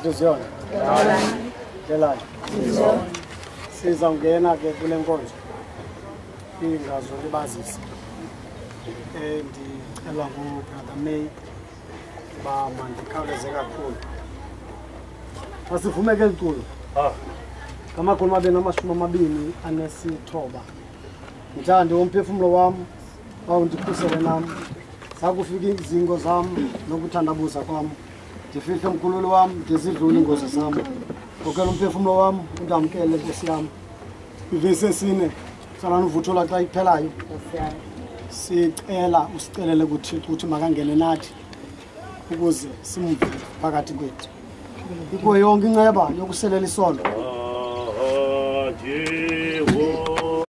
Kuzona. Delani. Sizawungena ke kule nkonzo. Ingazo libazisa. Ndicela ngobrother May ba mandikhawuleze kakhulu. Asivume ke iculo. Ngamakhulu mabe namashumi amabini anesithoba. Ngithanda umphefumulo wami awundikhusele nami. Sakufika izingo zami nokuthandabuza kwami. Ndifihle umkhululo wami ndizidlula ingozi zami. Ngokela umphefumulo wami undamkele Nkosi yami. Ivesi esine salana uvuthola xa iphelayo. Nkosi yami. Sicela usicelele kuThixo ukuthi makangene nathi ukuze simve phakathi kwethu. Ikho yonke inceba yokuselela isono.